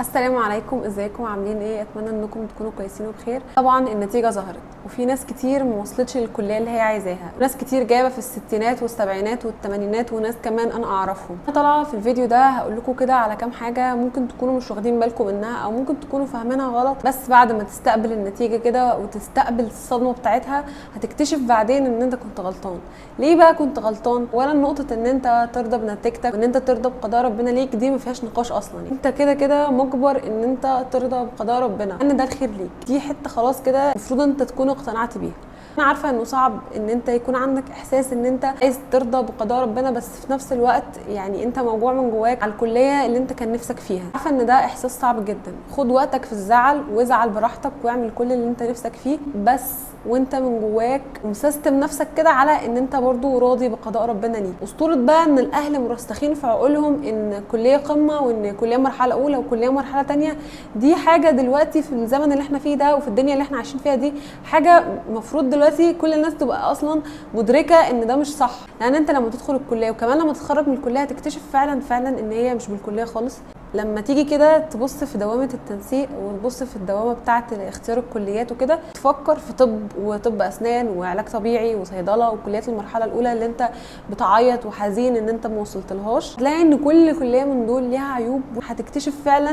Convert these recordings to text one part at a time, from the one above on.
السلام عليكم، ازيكم عاملين ايه؟ اتمنى انكم تكونوا كويسين وبخير. طبعا النتيجه ظهرت وفي ناس كتير ما وصلتش للكليه اللي هي عايزاها، ناس كتير جايبه في الستينات والسبعينات والثمانينات، وناس كمان انا اعرفهم. انا طالعه في الفيديو ده هقول لكم كده على كام حاجه ممكن تكونوا مش واخدين بالكم منها او ممكن تكونوا فاهمينها غلط، بس بعد ما تستقبل النتيجه كده وتستقبل الصدمه بتاعتها هتكتشف بعدين ان انت كنت غلطان. ليه بقى كنت غلطان؟ ولا نقطه ان انت ترضى بنتيجتك وان انت ترضى بقضاء ربنا ليك دي ما فيهاش نقاش اصلا. انت كده كده مجبر ان انت ترضى بقضاء ربنا، ان ده الخير ليك. دي حته خلاص كده المفروض انت تكون اقتنعت بيها. انا عارفه انه صعب ان انت يكون عندك احساس ان انت عايز ترضى بقضاء ربنا، بس في نفس الوقت يعني انت موجوع من جواك على الكليه اللي انت كان نفسك فيها. عارفه ان ده احساس صعب جدا. خد وقتك في الزعل وازعل براحتك واعمل كل اللي انت نفسك فيه، بس وانت من جواك مسستم نفسك كده على ان انت برضو راضي بقضاء ربنا ليك. اسطوره بقى ان الاهل مرسخين في عقولهم ان كليه قمه وان كليه مرحله اولى وكليه مرحله تانية، دي حاجه دلوقتي في الزمن اللي احنا فيه ده وفي الدنيا اللي احنا عايشين فيها دي حاجه المفروض دلوقتي كل الناس تبقى اصلا مدركه ان ده مش صح. لان انت لما تدخل الكليه وكمان لما تتخرج من الكليه هتكتشف فعلا ان هي مش بالكليه خالص. لما تيجي كده تبص في دوامه التنسيق وتبص في الدوامه بتاعه اختيار الكليات وكده، تفكر في طب وطب اسنان وعلاج طبيعي وصيدله وكليات المرحله الاولى اللي انت بتعيط وحزين ان انت ما وصلتلهاش، تلاقي ان كل كليه من دول ليها عيوب. وهتكتشف فعلا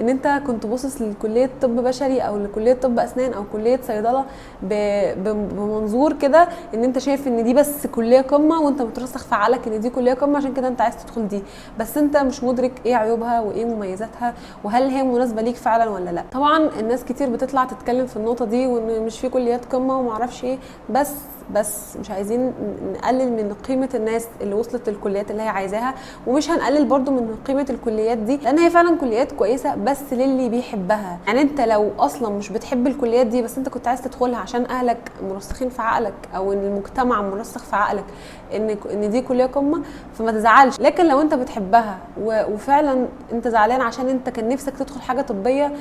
ان انت كنت باصص لكليه طب بشري او لكليه طب اسنان او كليه صيدله بمنظور كده ان انت شايف ان دي بس كليه قمه، وانت مترسخ في عقلك ان دي كليه قمه عشان كده انت عايز تدخل دي، بس انت مش مدرك ايه عيوبها وايه مميزاتها وهل هي مناسبه ليك فعلا ولا لا. طبعا الناس كتير بتطلع تتكلم في النقطه دي وان مش في كليات قمه وما اعرفش ايه، بس مش عايزين نقلل من قيمه الناس اللي وصلت للكليات اللي هي عايزاها، ومش هنقلل برضو من قيمه الكليات دي لان هي فعلا كليات كويسه بس للي بيحبها. يعني انت لو اصلا مش بتحب الكليات دي بس انت كنت عايز تدخلها عشان اهلك مرسخين في عقلك او ان المجتمع مرسخ في عقلك ان دي كليه قمه، فما تزعلش. لكن لو انت بتحبها وفعلا انت زعلان عشان انت كان نفسك تدخل حاجه طبيه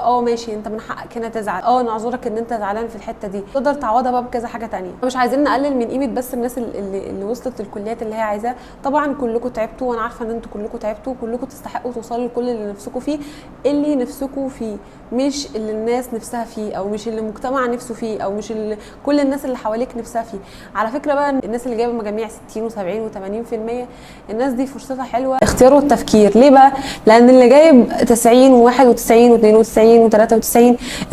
ماشي، انت من حقك هنا تزعل، نعذرك ان انت زعلان في الحته دي، تقدر تعوضها بقى بكذا حاجه تانية. مش عايزين نقلل من قيمه بس الناس اللي وصلت للكليات اللي هي عايزاه. طبعا كلكم تعبتوا وانا عارفه ان انتوا كلكم تعبتوا، كلكم تستحقوا توصلوا لكل اللي نفسكم فيه، اللي نفسكم فيه مش اللي الناس نفسها فيه او مش اللي المجتمع نفسه فيه او مش اللي كل الناس اللي حواليك نفسها فيه. على فكره بقى الناس اللي جايبه مجاميع 60 و70 و80%، الناس دي فرصتها حلوه اختيار والتفكير. ليه بقى؟ لان اللي جايب 90 و91 و92 و93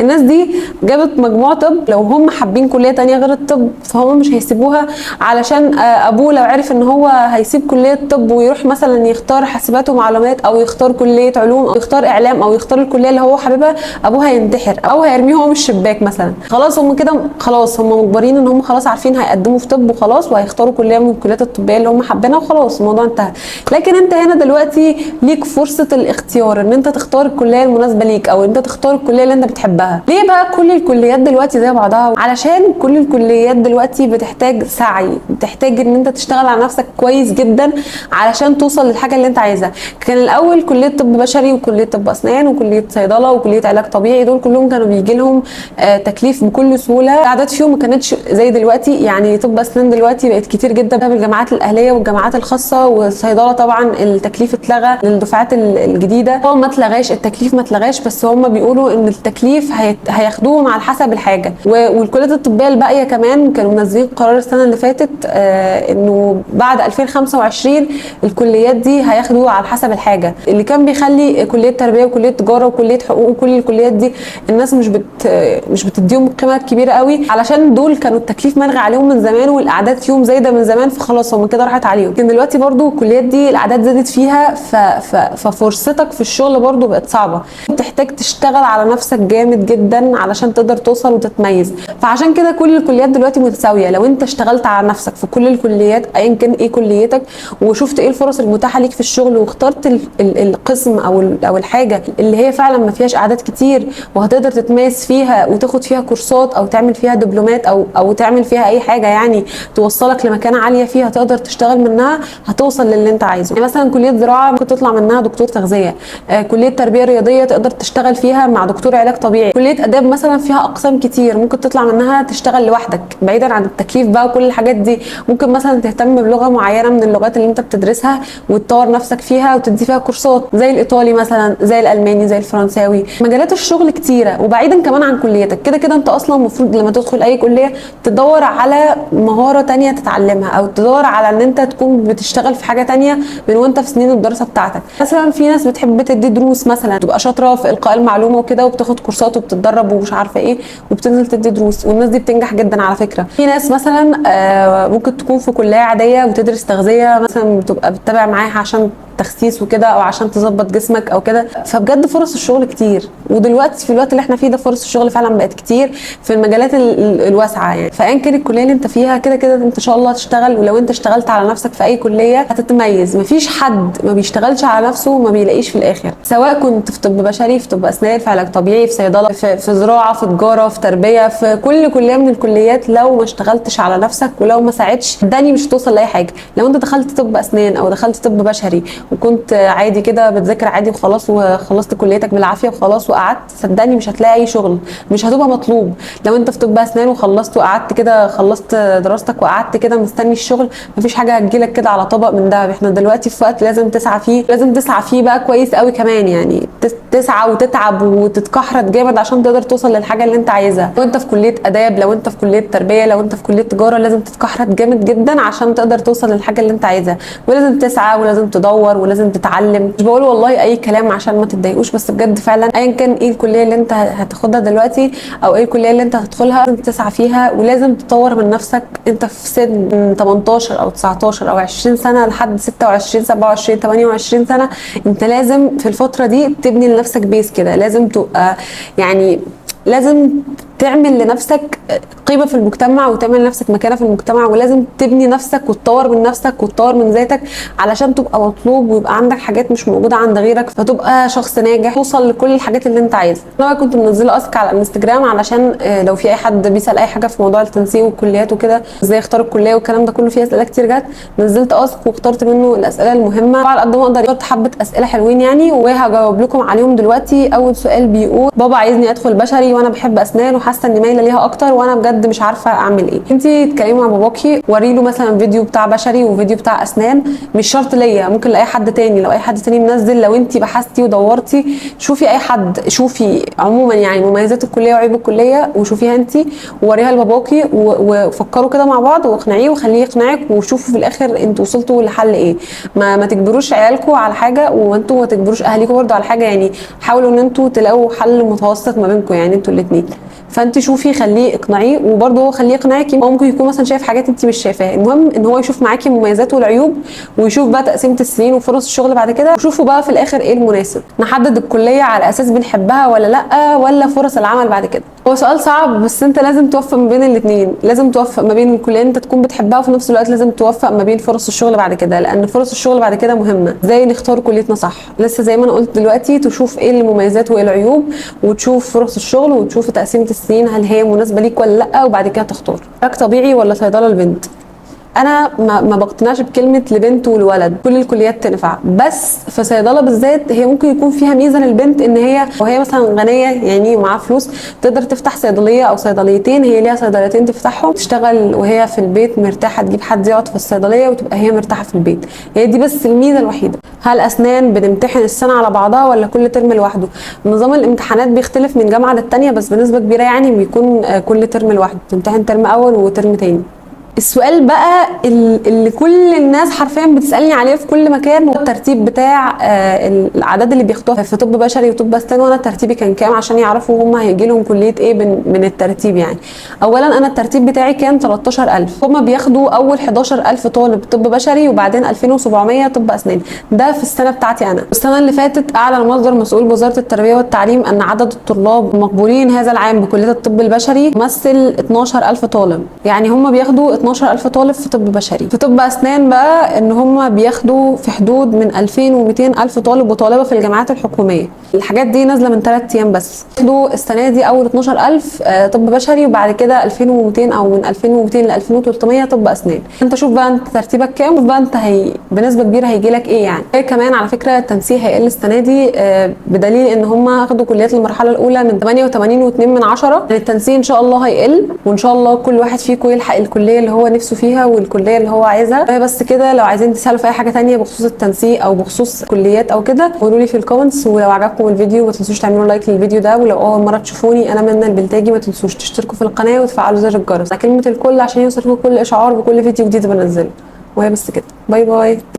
الناس دي جابت مجموع طب، لو هم حابين كليه تانية غير الطب فهم مش هيسيبوها علشان ابوه لو عرف ان هو هيسيب كليه طب ويروح مثلا يختار حاسبات ومعلومات او يختار كليه علوم او يختار اعلام او يختار الكليه اللي هو حاببها، ابوه هينتحر او هيرميه هو من الشباك مثلا. خلاص هم كده خلاص هم مجبرين ان هم خلاص عارفين هيقدموا في طب وخلاص وهيختاروا كليه من الكليات الطبيه اللي هم حابينها وخلاص الموضوع انتهى. لكن انت هنا دلوقتي ليك فرصه الاختيار ان انت تختار الكليه المناسبه ليك او انت تختار الكليه اللي انت بتحبها. ليه بقى كل الكليات دلوقتي زي بعضها؟ علشان كل الكليات دلوقتي بتحتاج سعي، بتحتاج ان انت تشتغل على نفسك كويس جدا علشان توصل للحاجه اللي انت عايزها. كان الاول كليه طب بشري وكليه طب اسنان وكليه صيدله وكليه علاج طبيعي دول كلهم كانوا بيجي لهم تكليف بكل سهوله، الاعداد فيهم ما كانتش زي دلوقتي. يعني طب اسنان دلوقتي بقت كتير جدا بسبب الجامعات الاهليه والجامعات الخاصه، والصيدله طبعا التكليف اتلغى للدفعات الجديده. هو ما اتلغاش التكليف، ما اتلغاش، بس هم بيقولوا ان التكليف هياخدوهم على حسب الحاجه. والكليات الطبيه الباقيه كمان كانوا منزلين قرار السنه اللي فاتت انه بعد 2025 الكليات دي هياخدوا على حسب الحاجه، اللي كان بيخلي كليه تربيه وكليه تجاره وكليه حقوق وكل الكليات دي الناس مش بتديهم القيمه الكبيره قوي علشان دول كانوا التكليف ملغي عليهم من زمان والاعداد فيهم زايده من زمان، فخلاص هم كده راحت عليهم. لكن دلوقتي برضو الكليات دي الاعداد زادت فيها ففرصتك في الشغل برضو بقت صعبه، بتحتاج تشتغل على نفسك جامد جدا علشان تقدر توصل وتتميز. فعشان كده كل الكليات دلوقتي متساويه. لو انت اشتغلت على نفسك في كل الكليات ايا كان ايه كليتك وشفت ايه الفرص المتاحه ليك في الشغل واخترت القسم او الحاجه اللي هي فعلا ما فيهاش اعداد كتير وهتقدر تتميز فيها وتاخد فيها كورسات او تعمل فيها دبلومات او تعمل فيها اي حاجه يعني توصلك لمكانه عاليه فيها تقدر تشتغل منها، هتوصل للي انت عايزه. يعني مثلا كليه زراعه ممكن تطلع منها دكتور تغذيه، كليه تربيه رياضيه تقدر تشتغل فيها مع دكتور علاج طبيعي، كليه اداب مثلا فيها اقسام كتير ممكن تطلع منها تشتغل لوحدك بعيدا عن التكليف بقى وكل الحاجات دي. ممكن مثلا تهتم بلغه معينه من اللغات اللي انت بتدرسها وتطور نفسك فيها وتدي فيها كورسات، زي الايطالي مثلا، زي الالماني، زي الفرنساوي. مجالات الشغل كتيره، وبعيدا كمان عن كليتك. كده كده انت اصلا المفروض لما تدخل اي كليه تدور على مهاره تانية تتعلمها، او تدور على ان انت تكون بتشتغل في حاجه تانية من وانت في سنين الدراسه بتاعتك. مثلا في ناس بتحب تدي دروس مثلا، تبقى شاطره في القاء المعلومه وكده، وبتاخد كورسات وبتتدرب ومش عارفه ايه، وبتنزل تدي دروس، والناس دي بتنجح جدا على فكره. في ناس مثلا ممكن تكون في كليه عاديه وتدرس تغذيه مثلا، بتبقى بتتابع معاها عشان تخسيس وكده، او عشان تظبط جسمك او كده. فبجد فرص الشغل كتير، ودلوقتي في الوقت اللي احنا فيه ده فرص الشغل فعلا بقت كتير في المجالات الواسعه يعني. فايا كان الكليه اللي انت فيها، كده كده انت ان شاء الله هتشتغل، ولو انت اشتغلت على نفسك في اي كليه هتتميز. مفيش حد ما بيشتغلش على نفسه وما بيلاقيش في الاخر، سواء كنت في طب بشري، في طب اسنان، في علاج طبيعي، في صيدله، في زراعه، في تجاره، في تربيه، في كل كليه من الكليات. لو ما اشتغلتش على نفسك ولو ما ساعدتش، صدقني مش هتوصل لاي حاجه. لو انت دخلت طب اسنان او دخلت طب بشري وكنت عادي كده بتذاكر عادي وخلاص، وخلصت كليتك بالعافيه وخلاص وقعدت، صدقني مش هتلاقي اي شغل، مش هتبقى مطلوب. لو انت في طب اسنان وخلصت وقعدت كده، خلصت دراستك وقعدت كده مستني الشغل، مفيش حاجه هتجيلك كده على طبق من دهب. احنا دلوقتي في وقت لازم تسعى فيه، لازم تسعى فيه بقى كويس قوي كمان يعني. تسعى وتتعب وتتكحرت جامد عشان تقدر توصل للحاجه اللي انت عايزها. لو انت في كليه اداب، لو انت في كليه تربيه، لو انت في كليه تجاره، لازم تتكحرت جامد جدا عشان تقدر توصل للحاجه اللي انت عايزها. ولازم تسعى ولازم تدور ولازم تتعلم. مش بقول والله اي كلام عشان ما تتضايقوش، بس بجد فعلا ايا كان ايه الكليه اللي انت هتاخدها دلوقتي او ايه الكليه اللي انت هتدخلها، لازم تسعى فيها ولازم تطور من نفسك. انت في سن 18 او 19 او 20 سنه لحد 26 27 28 سنه، انت لازم في الفتره دي تبني لنفسك بيس كده. لازم تبقى يعني لازم تعمل لنفسك قيمه في المجتمع، وتعمل لنفسك مكانه في المجتمع، ولازم تبني نفسك وتطور من نفسك وتطور من ذاتك علشان تبقى مطلوب ويبقى عندك حاجات مش موجوده عند غيرك، فتبقى شخص ناجح توصل لكل الحاجات اللي انت عايزها. انا كنت منزله اسك على الانستجرام علشان لو في اي حد بيسال اي حاجه في موضوع التنسيق والكليات وكده، ازاي يختار الكليه والكلام ده كله، فيه اسئله كتير جت. نزلت اسك واخترت منه الاسئله المهمه على قد ما اقدر. اخترت حبه اسئله حلوين يعني، وهجاوب لكم عليهم دلوقتي. اول سؤال بيقول: بابا عايزني ادخل بشري وانا بحب اسنان وحاسه اني مايله ليها اكتر، وانا بجد مش عارفه اعمل ايه. انتي اتكلمي مع باباكي، وري له مثلا فيديو بتاع بشري وفيديو بتاع اسنان. مش شرط ليا، ممكن لاي حد تاني. لو اي حد تاني منزل، لو انتي بحثتي ودورتي، شوفي اي حد، شوفي عموما يعني مميزات الكليه وعيوب الكليه وشوفيها انتي، ووريها لباباكي، وفكروا كده مع بعض واقنعيه وخليه يقنعك، وشوفوا في الاخر انتوا وصلتوا لحل ايه. ما تجبروش عيالكم على حاجه، وانتوا ما تجبروش اهاليكم برضو على حاجه يعني. حاولوا ان انتوا تلاقوا حل متوسط ما بينكم يعني انتوا الاثنين. فانت شوفي، خليه اقنعيه، وبرده هو خليه يقنعك. هو ممكن يكون مثلا شايف حاجات انت مش شايفاها. المهم ان هو يشوف معاكي المميزات والعيوب، ويشوف بقى تقسيمه السنين وفرص الشغل بعد كده، وشوفوا بقى في الاخر ايه المناسب. نحدد الكليه على اساس بنحبها ولا لا، ولا فرص العمل بعد كده. هو سؤال صعب، بس انت لازم توفق ما بين الاثنين. لازم توفق ما بين الكليه انت تكون بتحبها، وفي نفس الوقت لازم توفق ما بين فرص الشغل بعد كده، لان فرص الشغل بعد كده مهمه. ازاي نختار كليتنا صح؟ لسه زي ما انا قلت دلوقتي، تشوف ايه المميزات وايه العيوب، وتشوف فرص الشغل، وتشوف تقسيمه السنين هل هي مناسبه ليك ولا لا، وبعد كده تختار. علاج طبيعي ولا صيدله البنت؟ انا ما بقتنعش بكلمه لبنت ولولد، كل الكليات تنفع، بس في صيدله بالذات هي ممكن يكون فيها ميزه للبنت، ان هي وهي مثلا غنيه يعني ومعاها فلوس تقدر تفتح صيدليه او صيدليتين. هي ليها صيدليتين تفتحهم، تشتغل وهي في البيت مرتاحه، تجيب حد يقعد في الصيدليه وتبقى هي مرتاحه في البيت. هي دي بس الميزه الوحيده. هل اسنان بنمتحن السنه على بعضها ولا كل ترم لوحده؟ نظام الامتحانات بيختلف من جامعه للتانيه، بس بنسبه كبيره يعني بيكون كل ترم لوحده، بتمتحن ترم اول وترم تاني. السؤال بقى اللي كل الناس حرفيا بتسالني عليه في كل مكان، هو الترتيب بتاع الاعداد اللي بياخدوها في طب بشري وطب اسنان، وانا ترتيبي كان كام، عشان يعرفوا هم هيجي لهم كليه ايه من الترتيب يعني. اولا انا الترتيب بتاعي كان 13000. هم بياخدوا اول 11000 طالب طب بشري، وبعدين 2700 طب اسنان. ده في السنه بتاعتي انا. السنه اللي فاتت اعلن مصدر مسؤول بوزاره التربيه والتعليم ان عدد الطلاب المقبولين هذا العام بكليه الطب البشري يمثل 12000 طالب. يعني هم بياخدوا 12,000 طالب في طب بشري. في طب اسنان بقى ان هم بياخدوا في حدود من 2200 الف طالب وطالبه في الجامعات الحكوميه. الحاجات دي نازله من 3 ايام بس. ياخدوا السنه دي اول 12,000 طب بشري، وبعد كده 2200 او من 2200 ل 2300 طب اسنان. انت شوف بقى انت ترتيبك كام، شوف بقى انت بنسبه كبيره هيجي لك ايه يعني. كمان على فكره التنسيق هيقل السنه دي بدليل ان هم اخدوا كليات المرحله الاولى من 88.2 يعني التنسيق ان شاء الله هيقل، وان شاء الله كل واحد فيكم يلحق الكليه اللي هو نفسه فيها والكليه اللي هو عايزها. بس كده، لو عايزين تسالوا في اي حاجه تانية بخصوص التنسيق او بخصوص كليات او كده قولوا لي في الكومنتس. ولو عجبكم الفيديو ما تنسوش تعملوا لايك للفيديو ده، ولو اول مره تشوفوني انا منى البلتاجي ما تنسوش تشتركوا في القناه وتفعلوا زر الجرس على كلمه الكل عشان يوصلكم كل اشعار بكل فيديو جديد بنزله. وهي بس كده، باي باي.